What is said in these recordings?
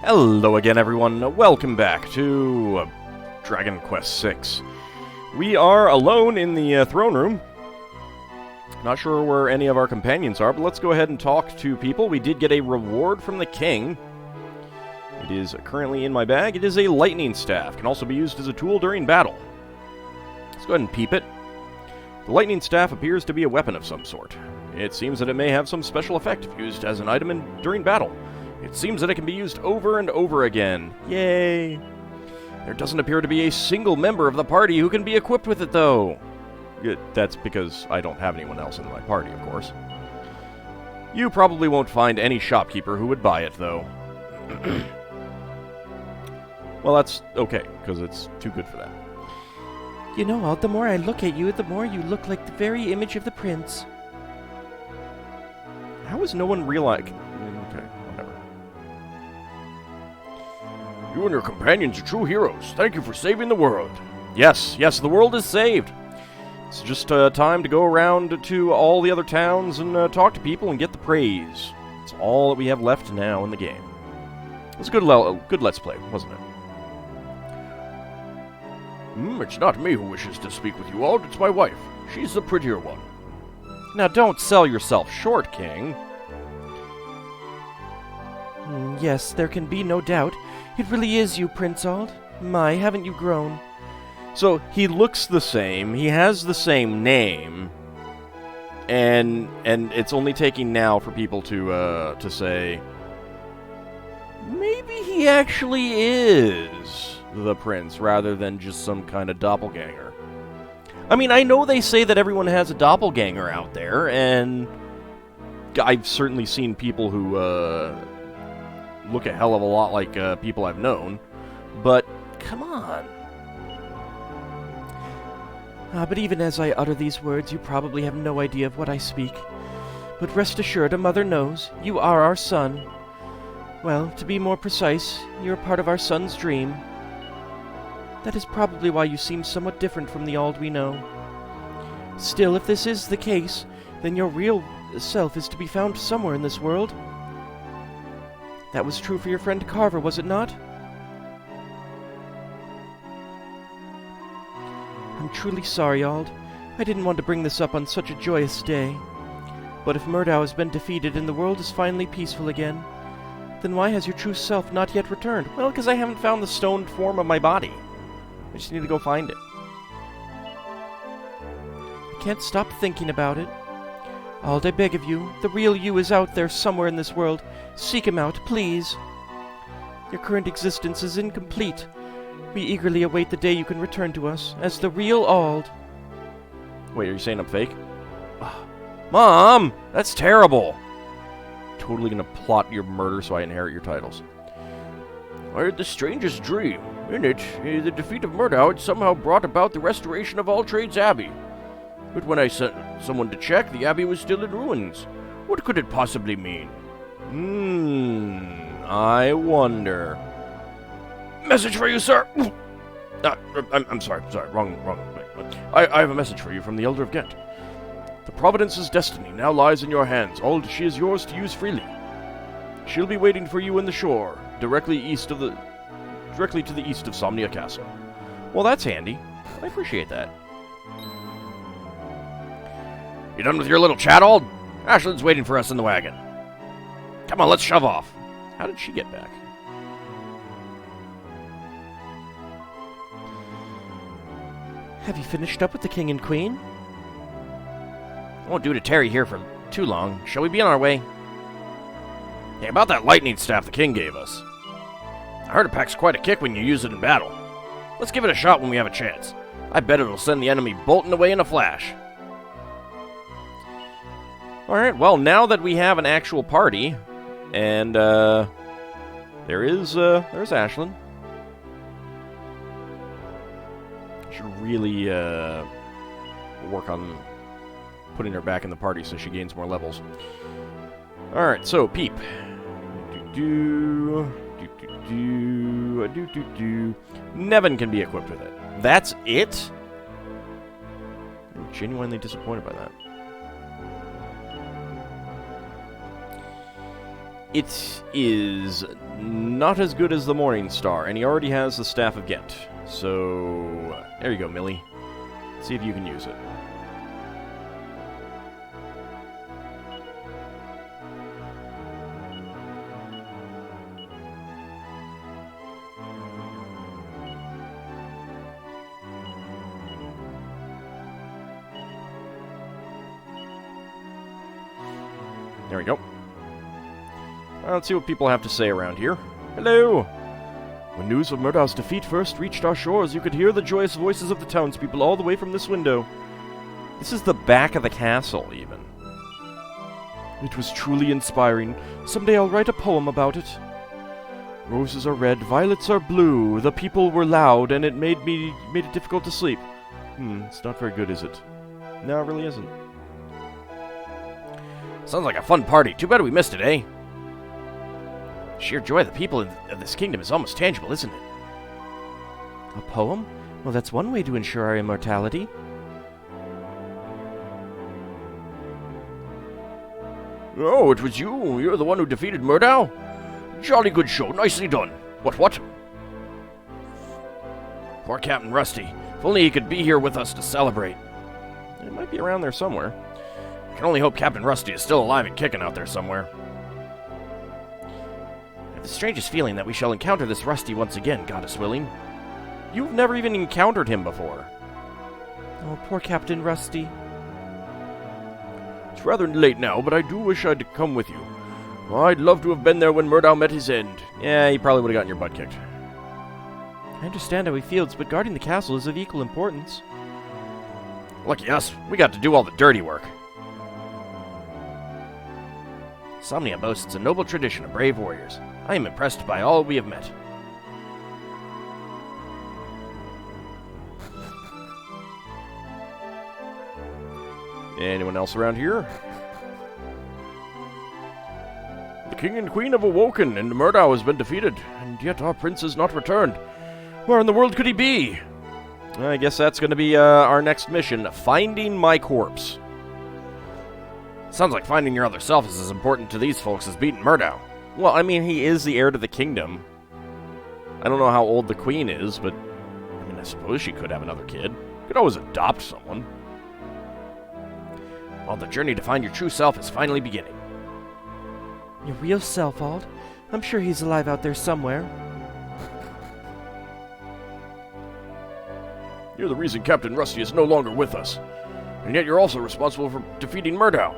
Hello again, everyone. Welcome back to Dragon Quest VI. We are alone in the throne room. Not sure where any of our companions are, but let's go ahead and talk to people. We did get a reward from the king. It is currently in my bag. It is a lightning staff. Can also be used as a tool during battle. Let's go ahead and peep it. The lightning staff appears to be a weapon of some sort. It seems that it may have some special effect if used as an item during battle. It seems that it can be used over and over again. Yay! There doesn't appear to be a single member of the party who can be equipped with it, though. That's because I don't have anyone else in my party, of course. You probably won't find any shopkeeper who would buy it, though. Well, that's okay, because it's too good for that. You know, Ald, the more I look at you, the more you look like the very image of the prince. How is no one realizing? Okay, whatever. You and your companions are true heroes. Thank you for saving the world. Yes, the world is saved. It's just time to go around to all the other towns and talk to people and get the praise. It's all that we have left now in the game. It was a good Let's Play, wasn't it? It's not me who wishes to speak with you, Ald. It's my wife. She's the prettier one. Now don't sell yourself short, King. Yes, there can be no doubt. It really is you, Prince Ald. My, haven't you grown? So, he looks the same, he has the same name, and it's only taking now for people to say, maybe he actually is the prince, rather than just some kind of doppelganger. I mean, I know they say that everyone has a doppelganger out there, and I've certainly seen people who look a hell of a lot like people I've known, but come on. But even as I utter these words, you probably have no idea of what I speak. But rest assured, a mother knows. You are our son. Well, to be more precise, you're part of our son's dream. That is probably why you seem somewhat different from the Ald we know. Still, if this is the case, then your real self is to be found somewhere in this world. That was true for your friend Carver, was it not? I'm truly sorry, Ald. I didn't want to bring this up on such a joyous day. But if Murdaw has been defeated and the world is finally peaceful again, then why has your true self not yet returned? Well, because I haven't found the stoned form of my body. I just need to go find it. I can't stop thinking about it. Ald, I beg of you, the real you is out there somewhere in this world. Seek him out, please. Your current existence is incomplete. We eagerly await the day you can return to us as the real Ald. Wait, are you saying I'm fake? Mom! That's terrible! Totally gonna plot your murder so I inherit your titles. I had the strangest dream. In it, the defeat of Murdaw had somehow brought about the restoration of all Trades Abbey. But when I sent someone to check, the abbey was still in ruins. What could it possibly mean? I wonder. Message for you, sir! I'm sorry, wrong. I have a message for you from the Elder of Ghent. The Providence's destiny now lies in your hands. Ald, she is yours to use freely. She'll be waiting for you in the shore, directly to the east of Somnia Castle. Well, that's handy. I appreciate that. You done with your little chat, Ald? Ashland's waiting for us in the wagon. Come on, let's shove off. How did she get back? Have you finished up with the king and queen? Won't do to tarry here for too long. Shall we be on our way? Hey, about that lightning staff the king gave us. I heard it packs quite a kick when you use it in battle. Let's give it a shot when we have a chance. I bet it'll send the enemy bolting away in a flash. Alright, well, now that we have an actual party, and, there's Ashlyn. Should really, work on putting her back in the party so she gains more levels. Alright, so, Peep. Nevin can be equipped with it. That's it? I'm genuinely disappointed by that. It is not as good as the Morning Star, and he already has the Staff of Ghent. So, there you go, Millie. See if you can use it. There we go. Let's see what people have to say around here. Hello! When news of Murdaw's defeat first reached our shores, you could hear the joyous voices of the townspeople all the way from this window. This is the back of the castle, even. It was truly inspiring. Someday I'll write a poem about it. Roses are red, violets are blue. The people were loud, and it made it difficult to sleep. It's not very good, is it? No, it really isn't. Sounds like a fun party. Too bad we missed it, eh? Sheer joy of the people of this kingdom is almost tangible, isn't it? A poem? Well, that's one way to ensure our immortality. Oh, it was you. You're the one who defeated Murdaw? Jolly good show. Nicely done. What? Poor Captain Rusty. If only he could be here with us to celebrate. He might be around there somewhere. I can only hope Captain Rusty is still alive and kicking out there somewhere. I have the strangest feeling that we shall encounter this Rusty once again, goddess willing. You've never even encountered him before. Oh, poor Captain Rusty. It's rather late now, but I do wish I'd come with you. I'd love to have been there when Murdaw met his end. Yeah, you probably would have gotten your butt kicked. I understand how he feels, but guarding the castle is of equal importance. Lucky us, we got to do all the dirty work. Somnia boasts a noble tradition of brave warriors. I am impressed by all we have met. Anyone else around here? The king and queen have awoken, and Murdaw has been defeated, and yet our prince has not returned. Where in the world could he be? I guess that's going to be our next mission, finding my corpse. Sounds like finding your other self is as important to these folks as beating Murdaw. Well, I mean, he is the heir to the kingdom. I don't know how old the queen is, but I mean, I suppose she could have another kid. Could always adopt someone. Well, the journey to find your true self is finally beginning. Your real self, Ald? I'm sure he's alive out there somewhere. You're the reason Captain Rusty is no longer with us. And yet you're also responsible for defeating Murdaw.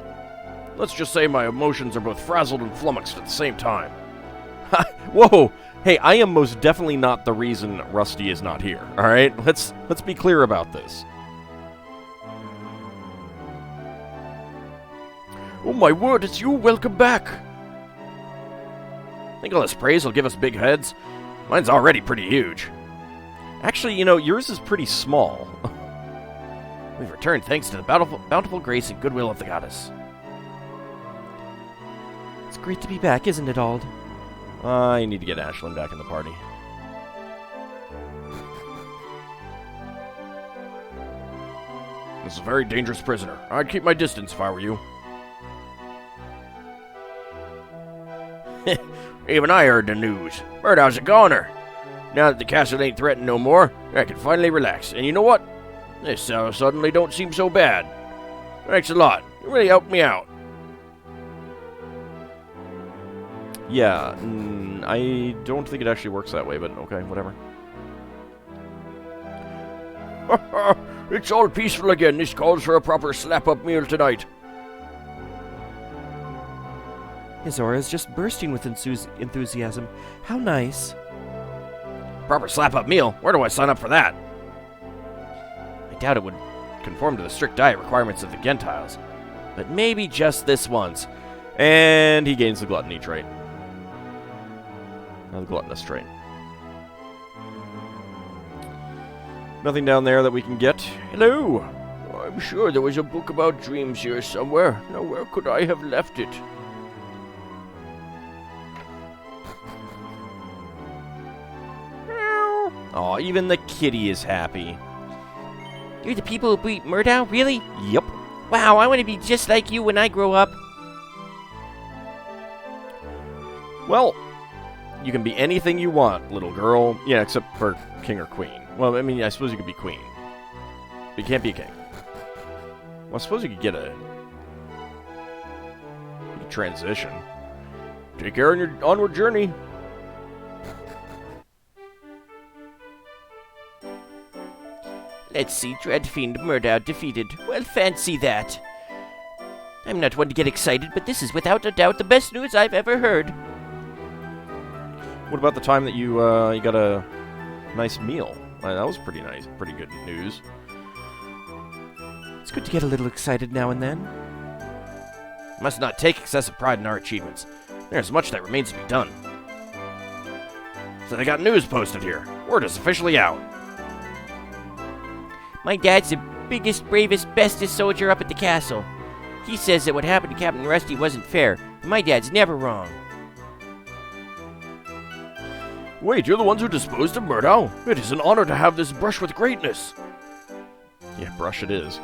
Let's just say my emotions are both frazzled and flummoxed at the same time. Whoa! Hey, I am most definitely not the reason Rusty is not here, alright? Let's be clear about this. Oh my word, it's you! Welcome back! Think all this praise will give us big heads? Mine's already pretty huge. Actually, you know, yours is pretty small. We've returned thanks to the bountiful grace and goodwill of the goddess. It's great to be back, isn't it, Ald? I need to get Ashlyn back in the party. This is a very dangerous prisoner. I'd keep my distance if I were you. Even I heard the news. Murdaw's a goner. Now that the castle ain't threatened no more, I can finally relax. And you know what? This suddenly don't seem so bad. Thanks a lot. You really helped me out. Yeah, I don't think it actually works that way, but okay, whatever. It's all peaceful again. This calls for a proper slap-up meal tonight. His aura is just bursting with enthusiasm. How nice. Proper slap-up meal? Where do I sign up for that? I doubt it would conform to the strict diet requirements of the Gentiles. But maybe just this once. And he gains the gluttony trait. The gluttonous trait. Nothing down there that we can get. Hello! I'm sure there was a book about dreams here somewhere. Now where could I have left it? Oh, even the kitty is happy. You're the people who beat Murdaw, really? Yep. Wow, I want to be just like you when I grow up. Well, you can be anything you want, little girl. Yeah, except for king or queen. Well, I mean, I suppose you could be queen. But you can't be a king. Well, I suppose you could get a transition. Take care on your onward journey. Let's see, Dreadfiend Murdaw defeated. Well, fancy that. I'm not one to get excited, but this is without a doubt the best news I've ever heard. What about the time that you got a nice meal? That was pretty nice, pretty good news. It's good to get a little excited now and then. Must not take excessive pride in our achievements. There's much that remains to be done. So they got news posted here. Word is officially out. My dad's the biggest, bravest, bestest soldier up at the castle. He says that what happened to Captain Rusty wasn't fair, and my dad's never wrong. Wait, you're the ones who disposed of Murdaw? It is an honor to have this brush with greatness. Yeah, brush it is.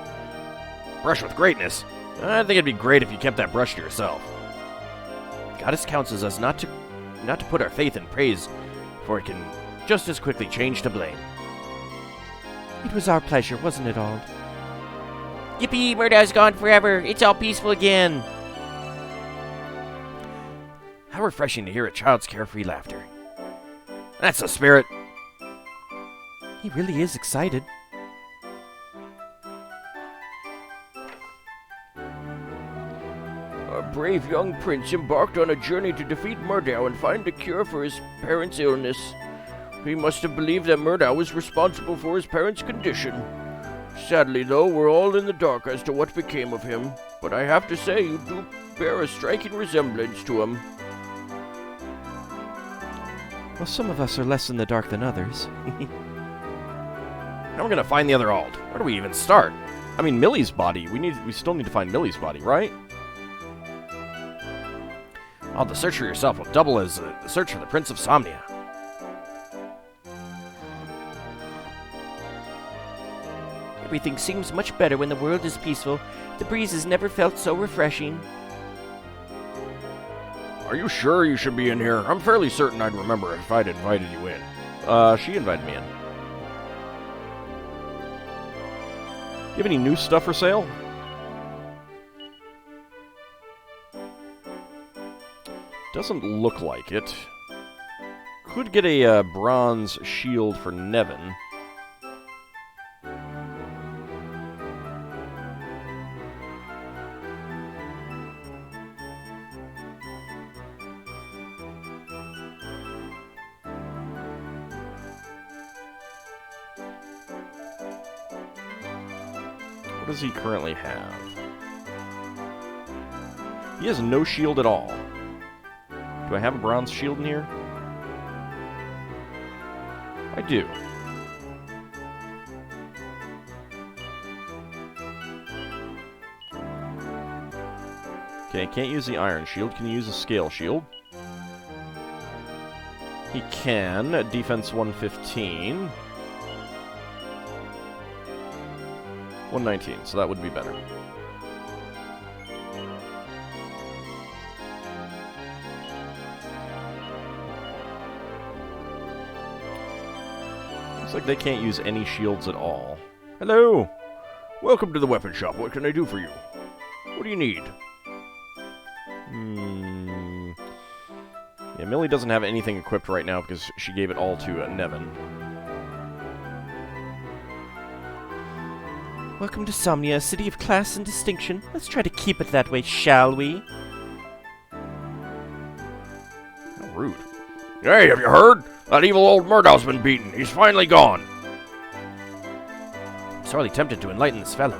Brush with greatness? I think it'd be great if you kept that brush to yourself. Goddess counsels us not to put our faith in praise, for it can just as quickly change to blame. It was our pleasure, wasn't it, Ald? Yippee, Murdaw's gone forever. It's all peaceful again. How refreshing to hear a child's carefree laughter. That's the spirit. He really is excited. Our brave young prince embarked on a journey to defeat Murdaw and find a cure for his parents' illness. He must have believed that Murdaw was responsible for his parents' condition. Sadly, though, we're all in the dark as to what became of him. But I have to say, you do bear a striking resemblance to him. Well, some of us are less in the dark than others. How are we gonna find the other Ald? Where do we even start? I mean, Millie's body. We still need to find Millie's body, right? Oh, the search for yourself will double as the search for the Prince of Somnia. Everything seems much better when the world is peaceful. The breeze has never felt so refreshing. Are you sure you should be in here? I'm fairly certain I'd remember if I'd invited you in. She invited me in. You have any new stuff for sale? Doesn't look like it. Could get a bronze shield for Nevin. What does he currently have? He has no shield at all. Do I have a bronze shield in here? I do. Okay, can't use the iron shield. Can you use a scale shield? He can. Defense 115. 119, so that would be better. Looks like they can't use any shields at all. Hello! Welcome to the weapon shop. What can I do for you? What do you need? Yeah, Millie doesn't have anything equipped right now because she gave it all to Nevin. Welcome to Somnia, a city of class and distinction. Let's try to keep it that way, shall we? How rude. Hey, have you heard? That evil old Murdaw's been beaten. He's finally gone. I'm sorely tempted to enlighten this fellow,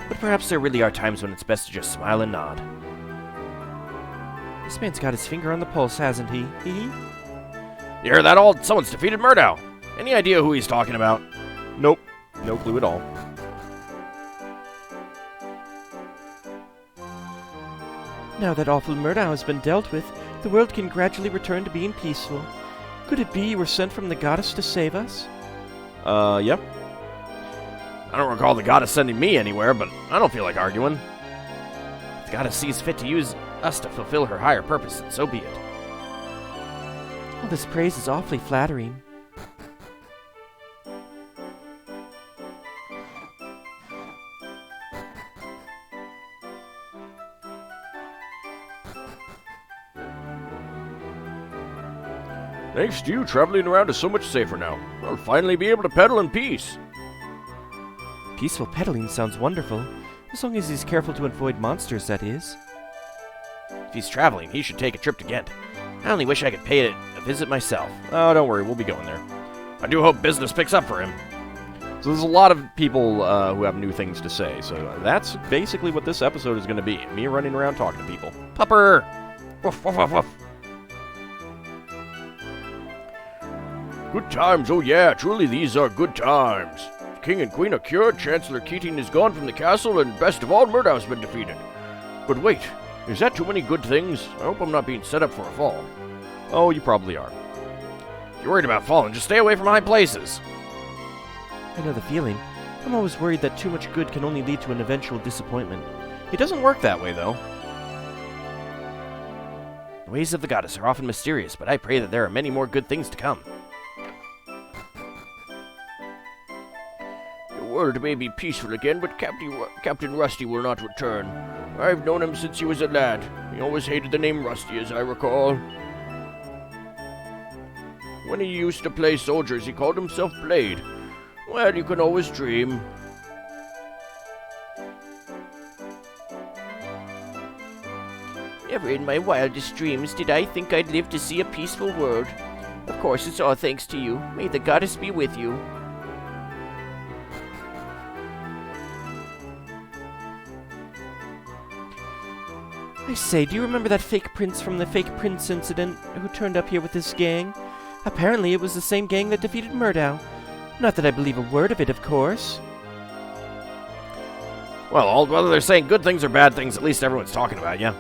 but perhaps there really are times when it's best to just smile and nod. This man's got his finger on the pulse, hasn't he? You hear that, Ald? Someone's defeated Murdaw. Any idea who he's talking about? Nope. No clue at all. Now that awful Murdaw has been dealt with, the world can gradually return to being peaceful. Could it be you were sent from the goddess to save us? Yep. I don't recall the goddess sending me anywhere, but I don't feel like arguing. If the goddess sees fit to use us to fulfill her higher purpose, then so be it. All this praise is awfully flattering. Thanks to you, traveling around is so much safer now. I'll finally be able to pedal in peace. Peaceful pedaling sounds wonderful, as long as he's careful to avoid monsters, that is. If he's traveling, he should take a trip to Ghent. I only wish I could pay it a visit myself. Oh, don't worry, we'll be going there. I do hope business picks up for him. So there's a lot of people who have new things to say, so that's basically what this episode is going to be. Me running around talking to people. Pupper! Woof, woof, woof, woof. Good times, oh yeah, truly these are good times. King and Queen are cured, Chancellor Keating is gone from the castle, and best of all, Murdaw's been defeated. But wait, is that too many good things? I hope I'm not being set up for a fall. Oh, you probably are. If you're worried about falling, just stay away from high places. I know the feeling. I'm always worried that too much good can only lead to an eventual disappointment. It doesn't work that way, though. The ways of the goddess are often mysterious, but I pray that there are many more good things to come. The world may be peaceful again, but Captain Rusty will not return. I've known him since he was a lad. He always hated the name Rusty, as I recall. When he used to play soldiers, he called himself Blade. Well, you can always dream. Never in my wildest dreams did I think I'd live to see a peaceful world. Of course, it's all thanks to you. May the goddess be with you. I say, do you remember that fake prince from the fake prince incident who turned up here with this gang? Apparently it was the same gang that defeated Murdaw. Not that I believe a word of it, of course. Well, whether they're saying good things or bad things, at least everyone's talking about you.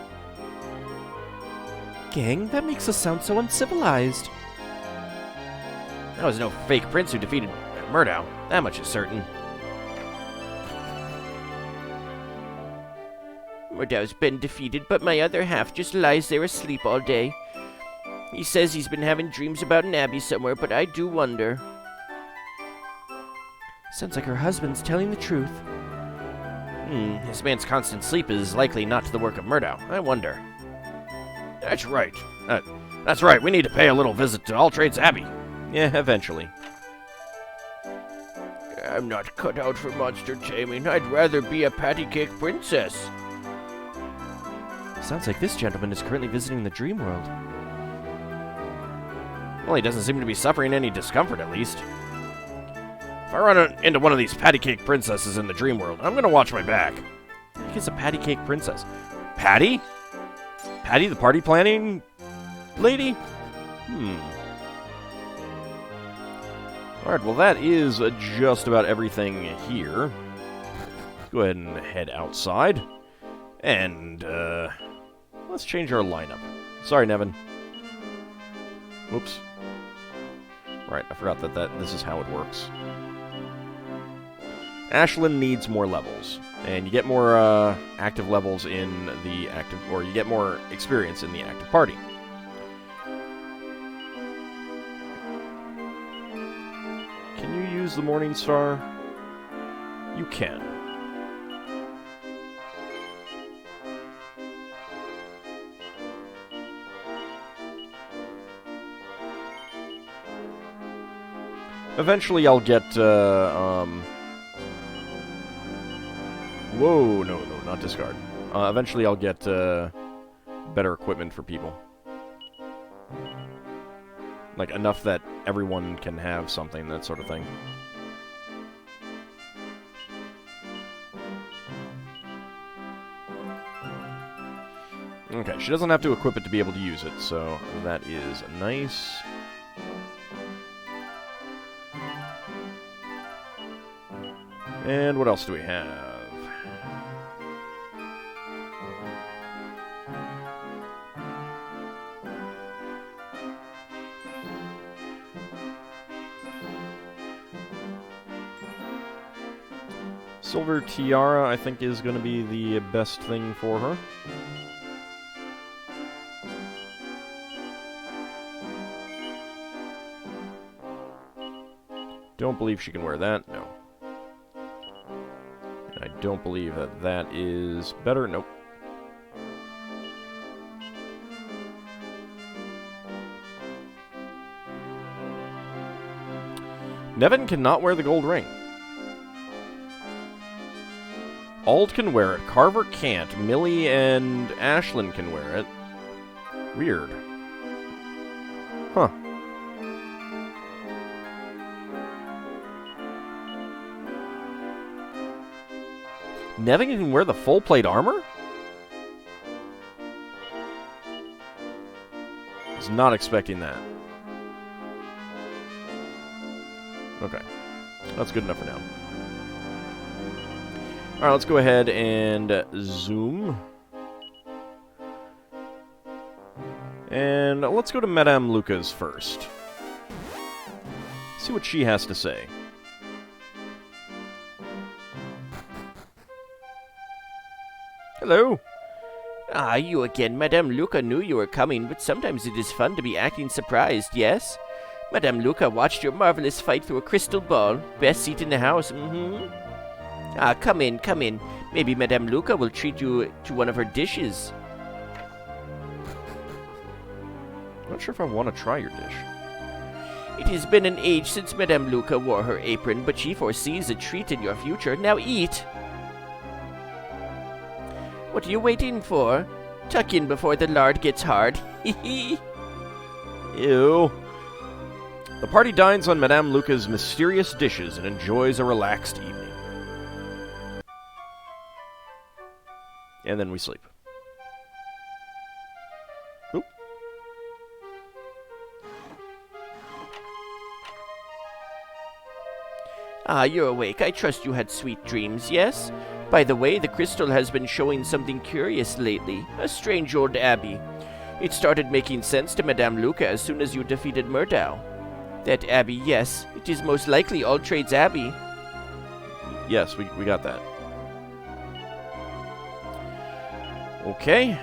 Gang? That makes us sound so uncivilized. That was no fake prince who defeated Murdaw. That much is certain. Murdaw's been defeated, but my other half just lies there asleep all day. He says he's been having dreams about an abbey somewhere, but I do wonder. Sounds like her husband's telling the truth. This man's constant sleep is likely not to the work of Murdaw. I wonder. That's right. That's right, we need to pay a little visit to AuldDragon's Abbey. Yeah, eventually. I'm not cut out for monster taming. I'd rather be a patty cake princess. Sounds like this gentleman is currently visiting the dream world. Well, he doesn't seem to be suffering any discomfort, at least. If I run into one of these patty cake princesses in the dream world, I'm gonna watch my back. I think it's a patty cake princess. Patty? Patty, the party planning lady? Alright, well that is just about everything here. Let's go ahead and head outside. And, let's change our lineup. Sorry, Nevin. Oops. Right, I forgot that this is how it works. Ashlyn needs more levels. And you get more, active levels in the active... Or you get more experience in the active party. Can you use the Morning Star? You can. Eventually I'll get, Whoa, no, not discard. Eventually I'll get, better equipment for people. Like, enough that everyone can have something, that sort of thing. Okay, she doesn't have to equip it to be able to use it, so that is nice. And what else do we have? Silver Tiara, I think, is going to be the best thing for her. don't believe she can wear that. No. And I don't believe that that is better. Nope. Nevin cannot wear the gold ring. Ald can wear it. Carver can't. Millie and Ashlyn can wear it. Weird. Huh. Nevin can wear the full plate armor? Was not expecting that. Okay. That's good enough for now. Alright, let's go ahead and zoom. And let's go to Madame Lucas first. See what she has to say. Hello. Ah, you again. Madame Luca knew you were coming, but sometimes it is fun to be acting surprised, yes? Madame Luca watched your marvelous fight through a crystal ball. Best seat in the house, Ah, come in, come in. Maybe Madame Luca will treat you to one of her dishes. Not sure if I want to try your dish. It has been an age since Madame Luca wore her apron, but she foresees a treat in your future. Now eat! What are you waiting for? Tuck in before the lard gets hard. Ew. The party dines on Madame Luca's mysterious dishes and enjoys a relaxed evening. And then we sleep. Oop. Ah, you're awake. I trust you had sweet dreams, yes? By the way, the crystal has been showing something curious lately. A strange old abbey. It started making sense to Madame Luca as soon as you defeated Murdaw. That abbey, yes. It is most likely AuldTrade's abbey. Yes, we got that. Okay.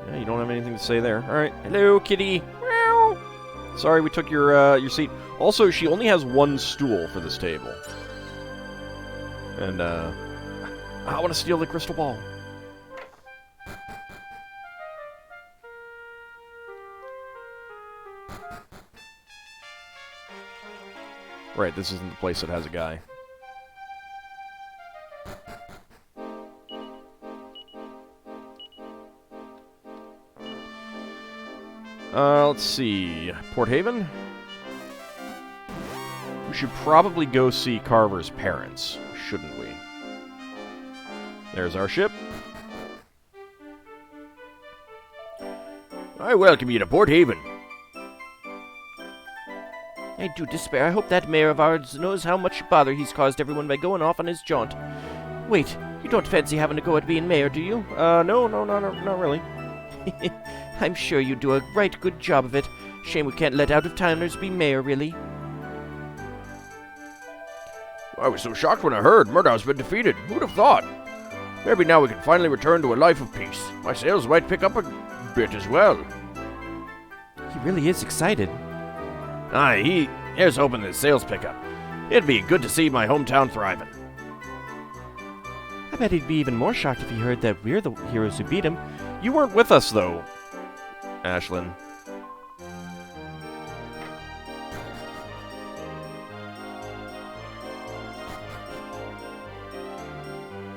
Yeah, you don't have anything to say there. Alright. Hello, kitty. Meow. Sorry, we took your seat. Also, she only has one stool for this table. And, I want to steal the crystal ball. Right, this isn't the place that has a guy. Let's see. Port Haven? We should probably go see Carver's parents, shouldn't we? There's our ship. I welcome you to Port Haven. I do despair. I hope that mayor of ours knows how much bother he's caused everyone by going off on his jaunt. Wait, you don't fancy having to go at being mayor, do you? No, not really. I'm sure you do a right good job of it. Shame we can't let out-of-towners be mayor, really. I was so shocked when I heard Murdaw's been defeated. Who'd have thought? Maybe now we can finally return to a life of peace. My sales might pick up a bit as well. He really is excited. Aye, here's hoping that sales pick up. It'd be good to see my hometown thriving. I bet he'd be even more shocked if he heard that we're the heroes who beat him. You weren't with us, though, Ashlyn.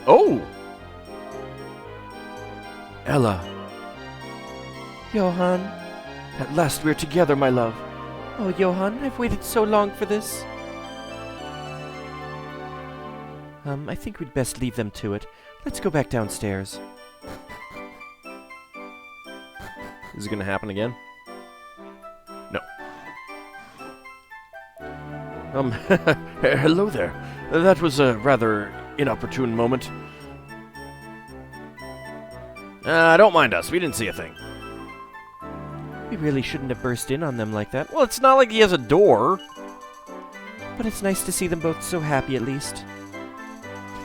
Oh! Ella. Johann. At last we're together, my love. Oh, Johann, I've waited so long for this. I think we'd best leave them to it. Let's go back downstairs. Is it going to happen again? No. Hello there. That was a rather inopportune moment. Don't mind us. We didn't see a thing. We really shouldn't have burst in on them like that. Well, it's not like he has a door. But it's nice to see them both so happy, at least.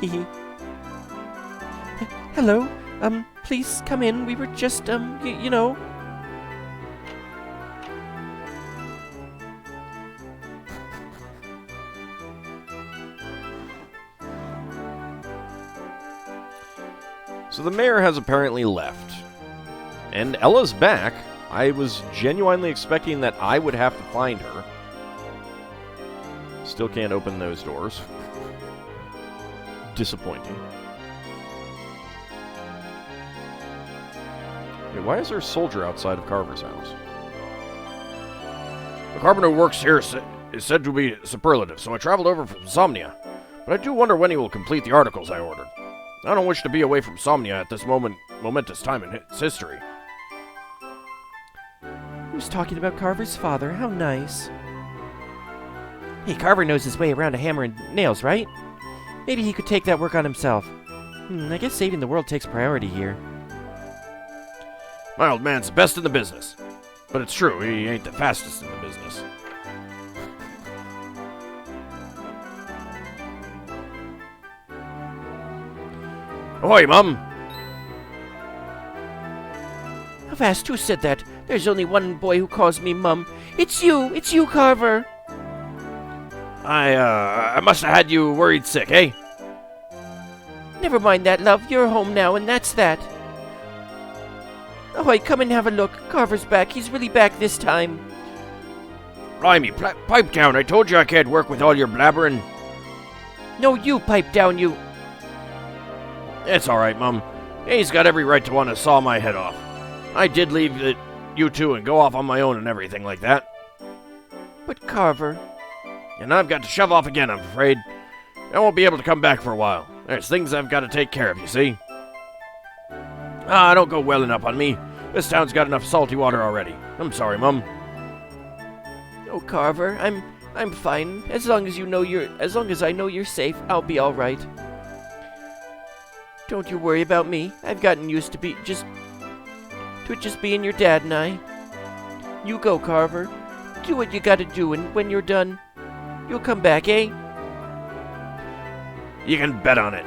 Hehe. Hello. Please come in. We were just, you know. So the mayor has apparently left. And Ella's back. I was genuinely expecting that I would have to find her. Still can't open those doors. Disappointing. Wait, why is there a soldier outside of Carver's house? The carpenter who works here is said to be superlative, so I traveled over from Somnia. But I do wonder when he will complete the articles I ordered. I don't wish to be away from Somnia at this momentous time in its history. Who's talking about Carver's father? How nice. Hey, Carver knows his way around a hammer and nails, right? Maybe he could take that work on himself. I guess saving the world takes priority here. My old man's the best in the business. But it's true, he ain't the fastest in the business. Ahoy, Mum! How fast? Who said that? There's only one boy who calls me Mum. It's you, Carver! I must have had you worried sick, eh? Never mind that, love. You're home now, and that's that. Ahoy, come and have a look. Carver's back. He's really back this time. Blimey, pipe down. I told you I can't work with all your blabbering. No, you pipe down, you... It's all right, Mum. He's got every right to want to saw my head off. I did leave you two and go off on my own and everything like that. But Carver... And I've got to shove off again, I'm afraid. I won't be able to come back for a while. There's things I've got to take care of, you see. Don't go welling up on me. This town's got enough salty water already. I'm sorry, Mum. Oh, Carver, I'm fine. As long as I know you're safe, I'll be all right. Don't you worry about me. I've gotten used to it just being your dad and I. You go, Carver. Do what you gotta do, and when you're done, you'll come back, eh? You can bet on it.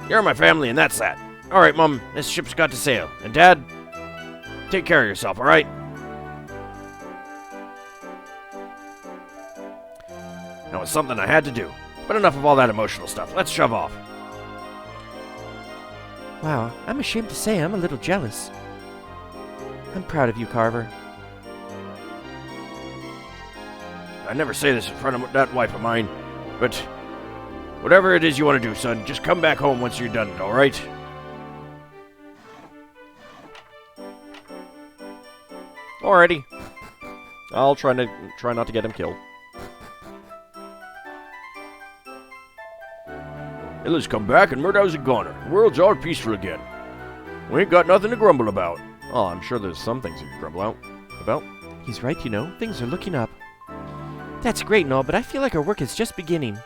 You're my family, and that's that. All right, Mum, this ship's got to sail. And Dad, take care of yourself, all right? That was something I had to do. But enough of all that emotional stuff. Let's shove off. Wow, I'm ashamed to say I'm a little jealous. I'm proud of you, Carver. I never say this in front of that wife of mine, but whatever it is you want to do, son, just come back home once you're done, all right? Alrighty. I'll try not to get him killed. Illa's come back and Murdaw's a goner. The world's all peaceful again. We ain't got nothing to grumble about. Oh, I'm sure there's some things you can grumble about. He's right, you know. Things are looking up. That's great and all, but I feel like our work is just beginning.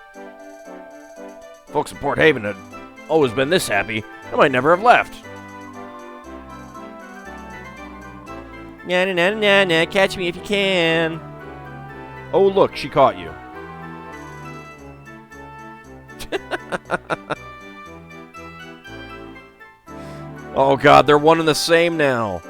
Folks in Port Haven had always been this happy. I might never have left. Na, catch me if you can. Oh, look, she caught you. Oh god, they're one and the same now.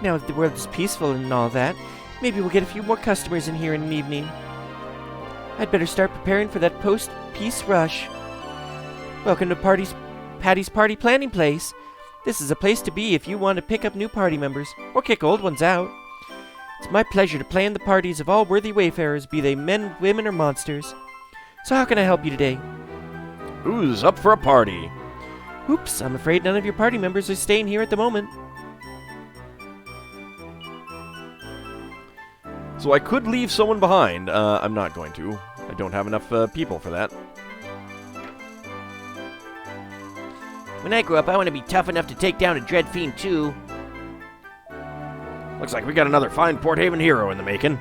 Now that the world is peaceful and all that, maybe we'll get a few more customers in here in an evening. I'd better start preparing for that post-peace rush. Welcome to Patty's Party Planning Place. This is a place to be if you want to pick up new party members, or kick old ones out. It's my pleasure to plan the parties of all worthy wayfarers, be they men, women, or monsters. So how can I help you today? Who's up for a party? Oops, I'm afraid none of your party members are staying here at the moment. So I could leave someone behind. I'm not going to. I don't have enough people for that. When I grow up, I want to be tough enough to take down a dread fiend, too. Looks like we got another fine Port Haven hero in the making.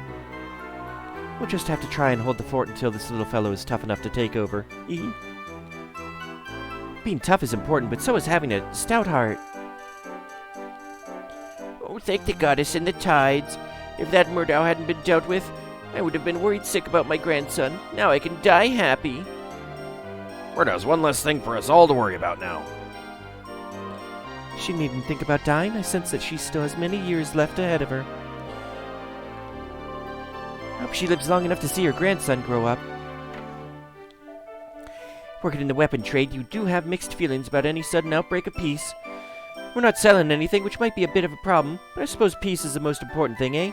We'll just have to try and hold the fort until this little fellow is tough enough to take over. Being tough is important, but so is having a stout heart. Oh, thank the goddess and the tides. If that Murdaw hadn't been dealt with, I would have been worried sick about my grandson. Now I can die happy. Murdaw's one less thing for us all to worry about now. She needn't think about dying. I sense that she still has many years left ahead of her. I hope she lives long enough to see her grandson grow up. Working in the weapon trade, you do have mixed feelings about any sudden outbreak of peace. We're not selling anything, which might be a bit of a problem, but I suppose peace is the most important thing, eh?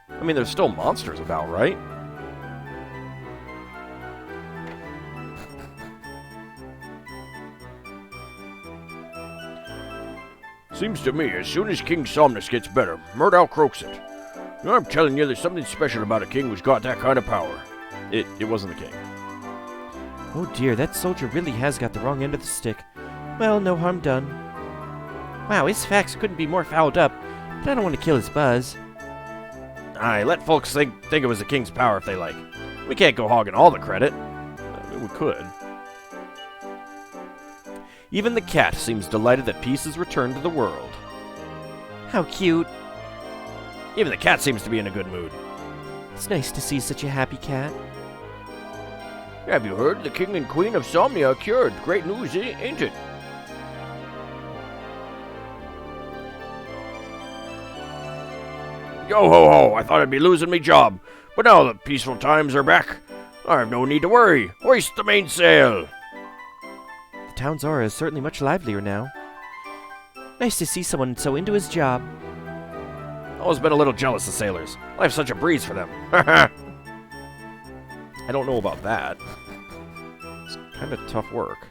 I mean, there's still monsters about, right? Seems to me, as soon as King Somnus gets better, Murdaw croaks it. I'm telling you, there's something special about a king who's got that kind of power. It wasn't the king. Oh dear, that soldier really has got the wrong end of the stick. Well, no harm done. Wow, his facts couldn't be more fouled up, but I don't want to kill his buzz. Aye, let folks think it was the king's power if they like. We can't go hogging all the credit. I mean, we could. Even the cat seems delighted that peace has returned to the world. How cute. Even the cat seems to be in a good mood. It's nice to see such a happy cat. Have you heard? The king and queen of Somnia are cured. Great news, ain't it? Yo ho ho, I thought I'd be losing me job. But now the peaceful times are back. I have no need to worry. Hoist the mainsail. The town's aura is certainly much livelier now. Nice to see someone so into his job. Always been a little jealous of sailors. I have such a breeze for them. I don't know about that. It's kind of tough work.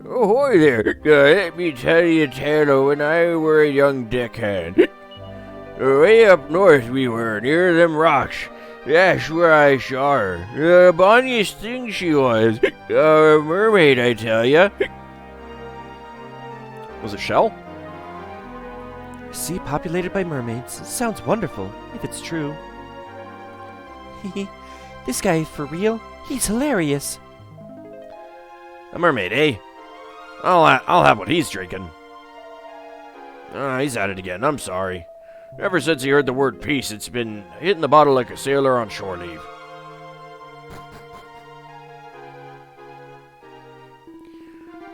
Ahoy there. Let me tell you a tale of when I were a young deckhand. Way up north we were, near them rocks. That's where I saw her. The bonniest thing she was. A mermaid, I tell ya. Was it Shell? Sea populated by mermaids. Sounds wonderful, if it's true. Hehe. This guy, for real? He's hilarious. A mermaid, eh? I'll have what he's drinking. He's at it again. I'm sorry. Ever since he heard the word peace, it's been hitting the bottle like a sailor on shore leave.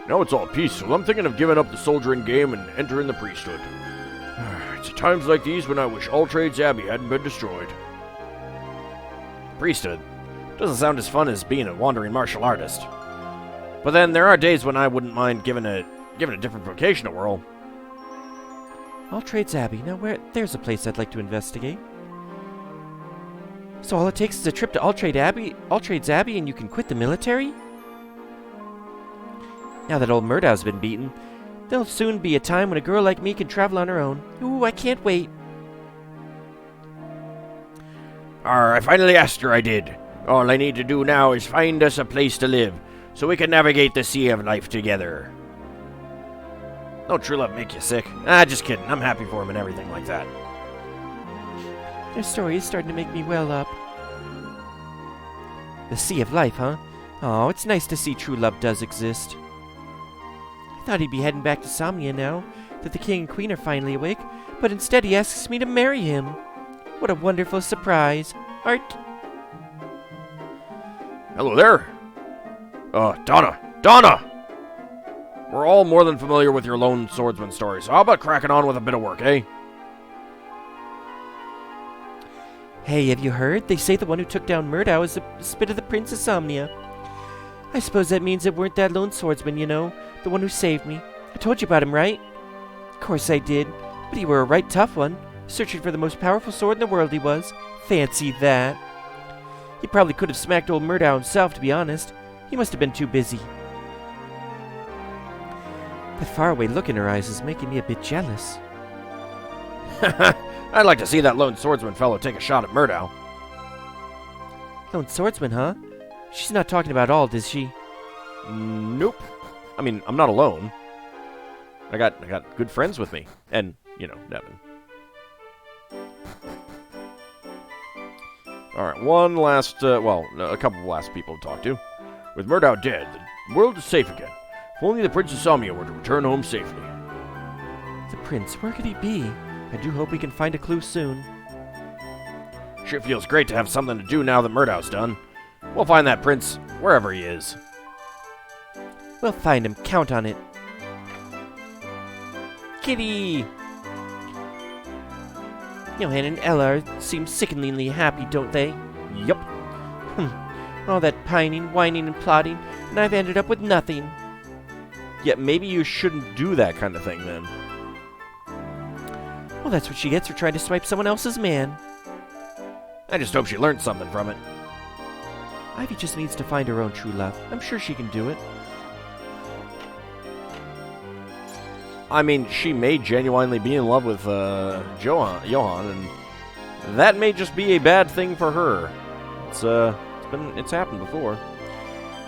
Now it's all peaceful. I'm thinking of giving up the soldiering game and entering the priesthood. It's at times like these when I wish AuldDragon's Abbey hadn't been destroyed. Priesthood? Doesn't sound as fun as being a wandering martial artist. But then there are days when I wouldn't mind giving a different vocation a whirl. AuldDragon's Abbey. Now there's a place I'd like to investigate. So all it takes is a trip to AuldDragon's Abbey and you can quit the military? Now that old Murdaw's been beaten, there'll soon be a time when a girl like me can travel on her own. Ooh, I can't wait. I finally asked her, I did. All I need to do now is find us a place to live, so we can navigate the sea of life together. Don't true love make you sick? Just kidding. I'm happy for him and everything like that. Their story is starting to make me well up. The Sea of Life, huh? Oh, it's nice to see true love does exist. I thought he'd be heading back to Somnia now, that the king and queen are finally awake, but instead he asks me to marry him. What a wonderful surprise. Art. Hello there. Donna! We're all more than familiar with your lone swordsman story, so how about cracking on with a bit of work, eh? Hey, have you heard? They say the one who took down Murdaw is the spit of the Prince of Somnia. I suppose that means it weren't that lone swordsman, you know, the one who saved me. I told you about him, right? Of course I did, but he were a right tough one. Searching for the most powerful sword in the world he was. Fancy that. He probably could have smacked old Murdaw himself, to be honest. He must have been too busy. That faraway look in her eyes is making me a bit jealous. I'd like to see that lone swordsman fellow take a shot at Murdaw. Lone swordsman, huh? She's not talking about Ald, is she? Nope. I mean, I'm not alone. I got good friends with me. And, you know, Devin. Alright, one last, a couple of last people to talk to. With Murdaw dead, the world is safe again. If only the Prince of Somnia were to return home safely. The prince, where could he be? I do hope we can find a clue soon. Sure feels great to have something to do now that Murdaw's done. We'll find that prince wherever he is. We'll find him, count on it. Kitty! Johann and Ella seem sickeningly happy, don't they? Yup. All that pining, whining, and plotting, and I've ended up with nothing. Yeah, maybe you shouldn't do that kind of thing then. Well, that's what she gets for trying to swipe someone else's man. I just hope she learned something from it. Ivy just needs to find her own true love. I'm sure she can do it. I mean, she may genuinely be in love with Johann, and that may just be a bad thing for her. It's happened before.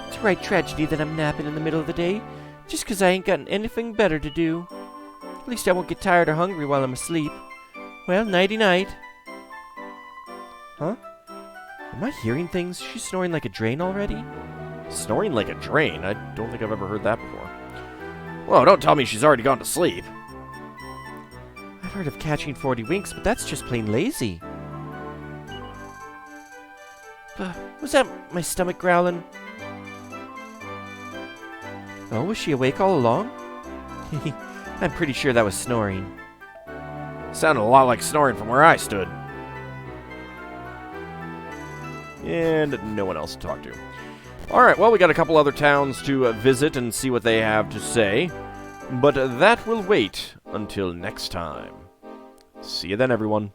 It's a right tragedy that I'm napping in the middle of the day, just 'cause I ain't got anything better to do. At least I won't get tired or hungry while I'm asleep. Well, nighty-night. Huh? Am I hearing things? She's snoring like a drain already? Snoring like a drain? I don't think I've ever heard that before. Well, don't tell me she's already gone to sleep. I've heard of catching 40 winks, but that's just plain lazy. Was that my stomach growling? Oh, was she awake all along? I'm pretty sure that was snoring. Sounded a lot like snoring from where I stood. And no one else to talk to. Alright, well, we got a couple other towns to visit and see what they have to say. But that will wait until next time. See you then, everyone.